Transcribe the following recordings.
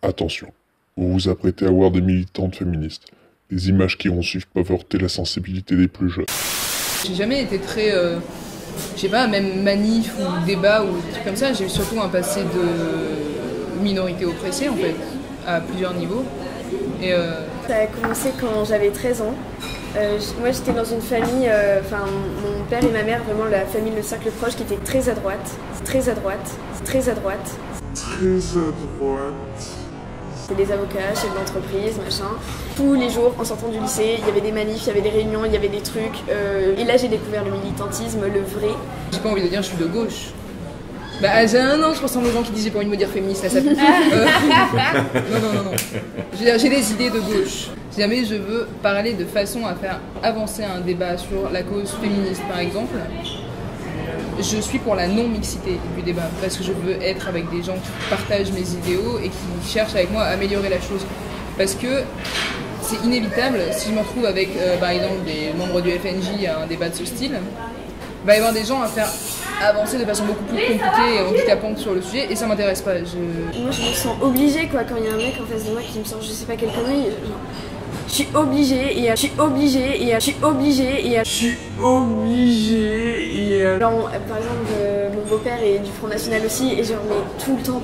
Attention, vous vous apprêtez à voir des militantes féministes. Des images qui iront suivre peuvent heurter la sensibilité des plus jeunes. J'ai jamais été très, je sais pas, même manif ou débat ou des trucs comme ça. J'ai surtout un passé de minorité oppressée en fait, à plusieurs niveaux. Et Ça a commencé quand j'avais 13 ans. Moi j'étais dans une famille, mon père et ma mère, vraiment la famille, le cercle proche qui était très à droite, très à droite, très à droite. Très à droite. C'est des avocats, chefs d'entreprise, machin. Tous les jours, en sortant du lycée, il y avait des manifs, il y avait des réunions, il y avait des trucs. Et là j'ai découvert le militantisme, le vrai. J'ai pas envie de dire je suis de gauche. Bah j'ai un an, je ressemble aux gens qui disent j'ai pas envie de me dire féministe, ça s'applique. Non. J'ai des idées de gauche. Si jamais je veux parler de façon à faire avancer un débat sur la cause féministe par exemple, je suis pour la non-mixité du débat, parce que je veux être avec des gens qui partagent mes idéaux et qui cherchent avec moi à améliorer la chose. Parce que c'est inévitable, si je me retrouve avec par exemple des membres du FNJ à un débat de ce style, il va y avoir des gens à faire avancer de façon beaucoup plus compliquée et handicapante sur le sujet, et ça m'intéresse pas. Moi je me sens obligée quoi, quand il y a un mec en face de moi qui me sort je sais pas quelle connerie. Je suis obligée et je suis obligée et je suis obligée et je suis obligée et genre, par exemple, mon beau-père est du Front National aussi et genre mais tout le temps,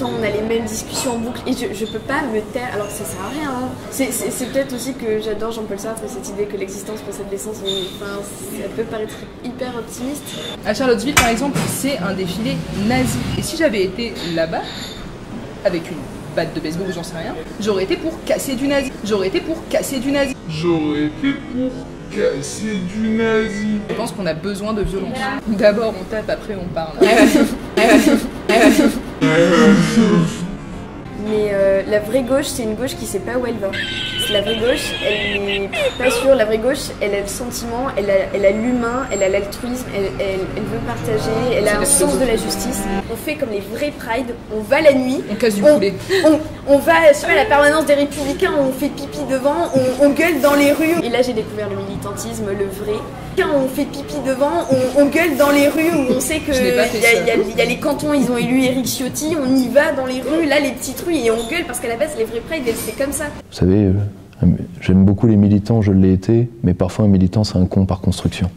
on a les mêmes discussions en boucle et je peux pas me taire alors que ça sert à rien. Hein. C'est peut-être aussi que j'adore Jean-Paul Sartre et cette idée que l'existence possède l'essence, mais enfin, ça peut paraître hyper optimiste. À Charlottesville par exemple, c'est un défilé nazi. Et si j'avais été là-bas, avec une batte de baseball ou j'en sais rien, j'aurais été pour casser du nazi. J'aurais été pour casser du nazi. Je pense qu'on a besoin de violence. D'abord on tape, après on parle. Mais la vraie gauche, c'est une gauche qui sait pas où elle va. La vraie gauche, elle n'est pas sûre. La vraie gauche, elle a le sentiment, elle a l'humain, elle a l'altruisme, elle veut partager, elle a un sens de la justice. On fait comme les vrais Pride, on va la nuit. On casse du poulet. On va sur la permanence des Républicains, on fait pipi devant, on gueule dans les rues. Et là, j'ai découvert le militantisme, le vrai. Quand on fait pipi devant, on gueule dans les rues où on sait que y a les cantons, ils ont élu Éric Ciotti, on y va dans les rues, là les petites rues et on gueule parce qu'à la base les vrais Pride c'est comme ça. Vous savez, j'aime beaucoup les militants, je l'ai été, mais parfois un militant c'est un con par construction.